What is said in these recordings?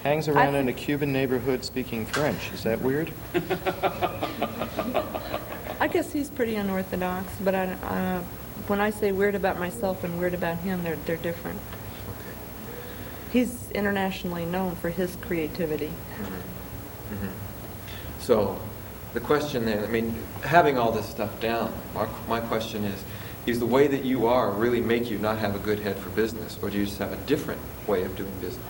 Hangs around in a Cuban neighborhood speaking French. Is that weird? I guess he's pretty unorthodox, but when I say weird about myself and weird about him, they're different. He's internationally known for his creativity. Mm-hmm. Mm-hmm. So, the question then, I mean, having all this stuff down, my question is the way that you are really make you not have a good head for business, or do you just have a different way of doing business?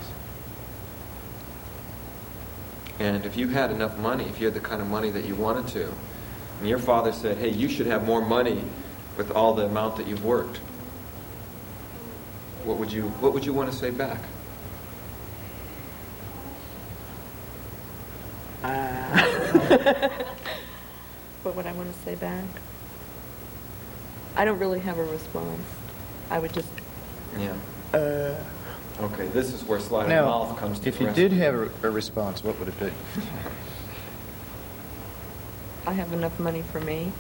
And if you had enough money, if you had the kind of money that you wanted to, and your father said, hey, you should have more money with all the amount that you've worked, what would you want to say back? What would I want to say back? I don't really have a response. I would just... Yeah. Okay, this is where sleight of Now, mouth comes to if you rescue. did have a response, what would it be? I have enough money for me.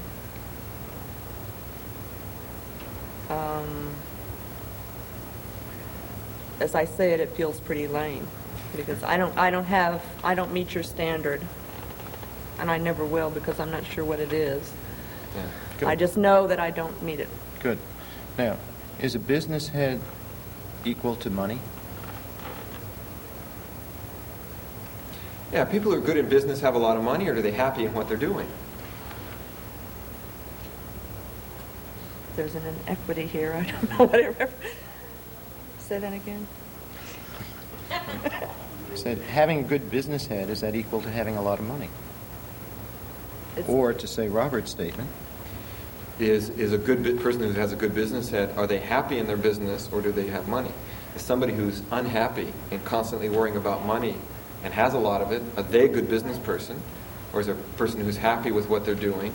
As I say it, it feels pretty lame because I don't meet your standard, and I never will because I'm not sure what it is. Yeah. Good. I just know that I don't meet it. Good. Now, is a business head equal to money? Yeah, people who are good in business have a lot of money, or are they happy in what they're doing? There's an inequity here. I don't know whatever. Say that again. Said having a good business head, is that equal to having a lot of money? Or to say Robert's statement, Is a good person who has a good business head, are they happy in their business, or do they have money? Is somebody who's unhappy and constantly worrying about money and has a lot of it, are they a good business person? Or is a person who's happy with what they're doing,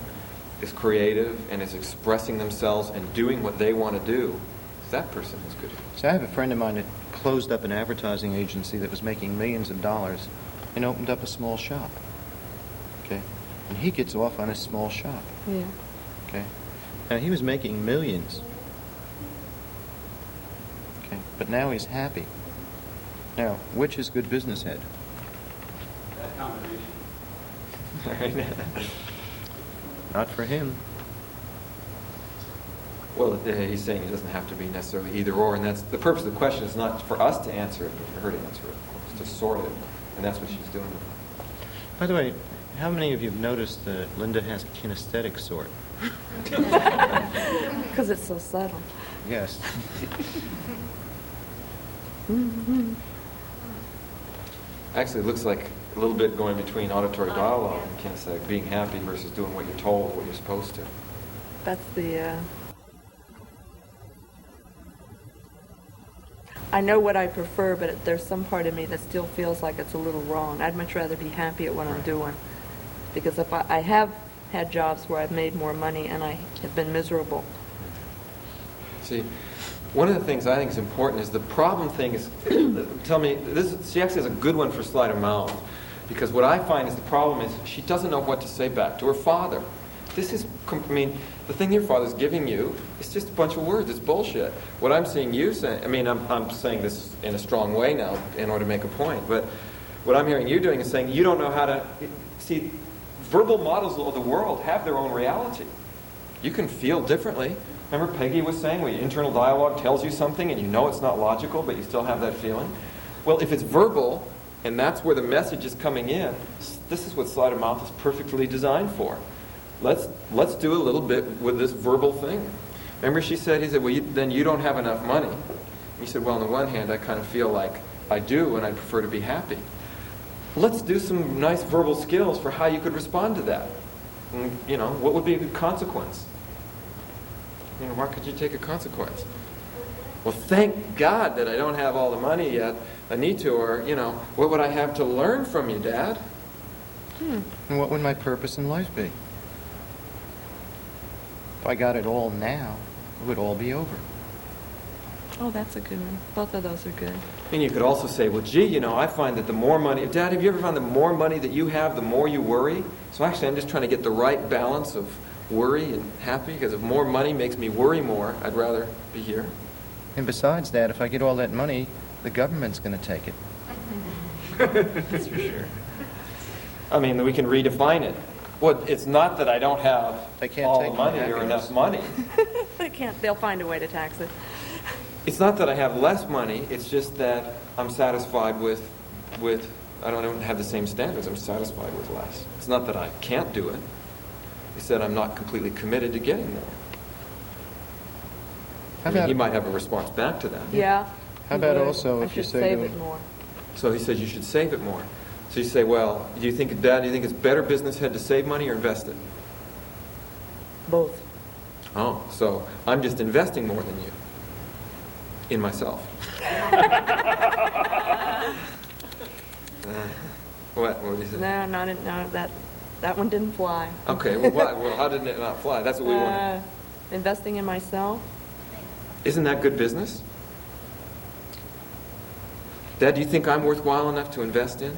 is creative, and is expressing themselves and doing what they want to do? Is that person who's good? so I have a friend of mine that closed up an advertising agency that was making millions of dollars and opened up a small shop. Okay? And he gets off on a small shop. Yeah. Okay? Now, he was making millions. Okay? But now he's happy. Now, which is good business head? That combination. Not for him. Well, he's saying it doesn't have to be necessarily either or, and that's the purpose of the question is not for us to answer it, but for her to answer it, of course, to sort it, and that's what she's doing. By the way, how many of you have noticed that Linda has a kinesthetic sort? Because it's so subtle. Yes. Actually, it looks like a little bit going between auditory dialogue and kinesthetic, being happy versus doing what you're told, what you're supposed to. That's the... I know what I prefer, but there's some part of me that still feels like it's a little wrong. I'd much rather be happy at what I'm doing. Because if I have had jobs where I've made more money and I have been miserable. See, one of the things I think is important is the problem thing is, tell me, she actually has a good one for sleight of mouth. Because what I find is the problem is she doesn't know what to say back to her father. This is, I mean, the thing your father's giving you is just a bunch of words. It's bullshit. What I'm seeing you say, I mean, I'm saying this in a strong way now in order to make a point, but what I'm hearing you doing is saying you don't know how to, see, verbal models of the world have their own reality. You can feel differently. Remember Peggy was saying where your internal dialogue tells you something and you know it's not logical, but you still have that feeling? Well, if it's verbal, and that's where the message is coming in, this is what sleight of mouth is perfectly designed for. Let's do a little bit with this verbal thing. Remember he said, well, then you don't have enough money. And he said, well, on the one hand, I kind of feel like I do, and I prefer to be happy. Let's do some nice verbal skills for how you could respond to that. And, you know, what would be a good consequence? You know, why could you take a consequence? Well, thank God that I don't have all the money yet. I need to, or, you know, what would I have to learn from you, Dad? And what would my purpose in life be? If I got it all now, it would all be over. Oh, that's a good one. Both of those are good. And you could also say, well, gee, you know, I find that the more money... Dad, have you ever found the more money that you have, the more you worry? So actually, I'm just trying to get the right balance of worry and happy, because if more money makes me worry more, I'd rather be here. And besides that, if I get all that money, the government's going to take it. That's for sure. I mean, we can redefine it. Well, it's not that I don't have They can't all take the money my or enough happiness. money. They can't, they'll find a way to tax it. It's not that I have less money, it's just that I'm satisfied with I don't have the same standards, I'm satisfied with less. It's not that I can't do it. It's that I'm not completely committed to getting there. How I mean, about- he might have a response back to that. Yeah. How he about would. also I if you should say save to it him- more. So he says you should save it more. So you say, well, Dad, do you think it's better business head to save money or invest it? Both. Oh, so I'm just investing more than you in myself. What do you say? No, no, that one didn't fly. Okay, well, why? Well, how did it not fly? That's what we want. Investing in myself. Isn't that good business? Dad, do you think I'm worthwhile enough to invest in?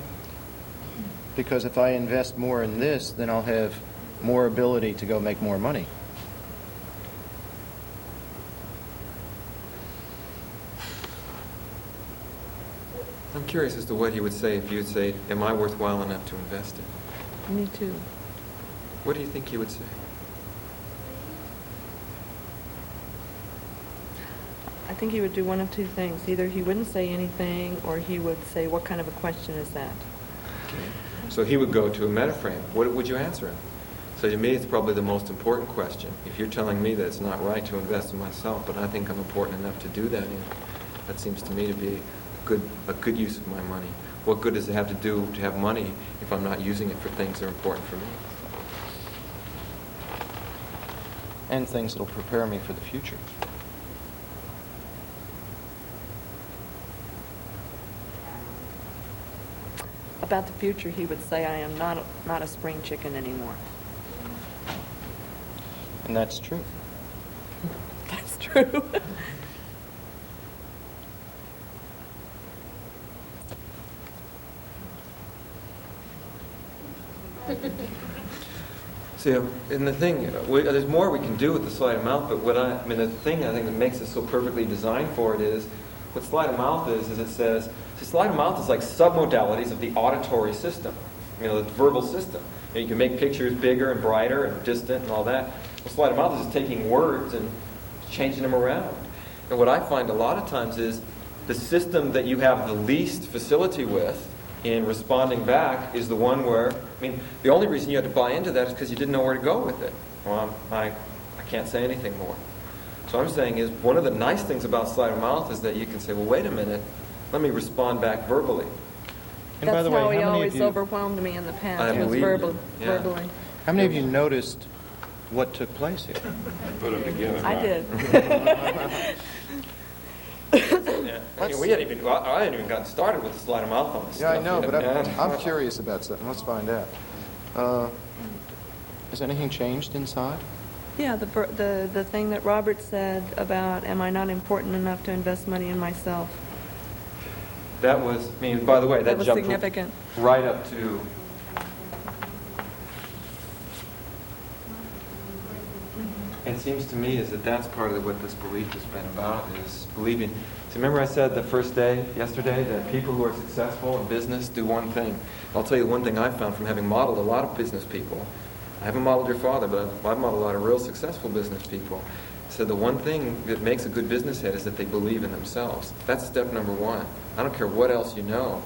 Because if I invest more in this, then I'll have more ability to go make more money. I'm curious as to what he would say if you would say, am I worthwhile enough to invest in? Me too. What do you think he would say? I think he would do one of two things. Either he wouldn't say anything, or he would say, what kind of a question is that? Okay. So he would go to a metaframe. What would you answer him? So to me, it's probably the most important question. If you're telling me that it's not right to invest in myself, but I think I'm important enough to do that in, that seems to me to be a good use of my money. What good does it have to do to have money if I'm not using it for things that are important for me? And things that'll prepare me for the future. About the future, he would say, I am not a spring chicken anymore. And that's true. That's true. See, and the thing, there's more we can do with the sleight of mouth, but the thing I think that makes it so perfectly designed for it is, what sleight of mouth is it says, sleight of mouth is like submodalities of the auditory system, the verbal system. You can make pictures bigger and brighter and distant and all that. Well, sleight of mouth is just taking words and changing them around. And what I find a lot of times is the system that you have the least facility with in responding back is the one where, the only reason you had to buy into that is because you didn't know where to go with it. Well, I can't say anything more. So I'm saying is one of the nice things about sleight of mouth is that you can say, well, wait a minute, let me respond back verbally. And by That's the way, how he how many of always you, overwhelmed me in the past, I was believe verbally. you. Yeah. verbally. how many of you noticed what took place here? Put them together. I right? did. Yeah. I hadn't even gotten started with the sleight of mouth on this Yeah, I stuff know, yet, but man. I'm curious about something. Let's find out. Has anything changed inside? Yeah, the thing that Robert said about, am I not important enough to invest money in myself? That was, by the way, That was jumped significant. right up to... It seems to me is that that's part of what this belief has been about, is believing. See, remember I said the first day, yesterday, that people who are successful in business do one thing. I'll tell you one thing I've found from having modeled a lot of business people. I haven't modeled your father, but I've modeled a lot of real successful business people. So the one thing that makes a good business head is that they believe in themselves. That's step number one. I don't care what else you know.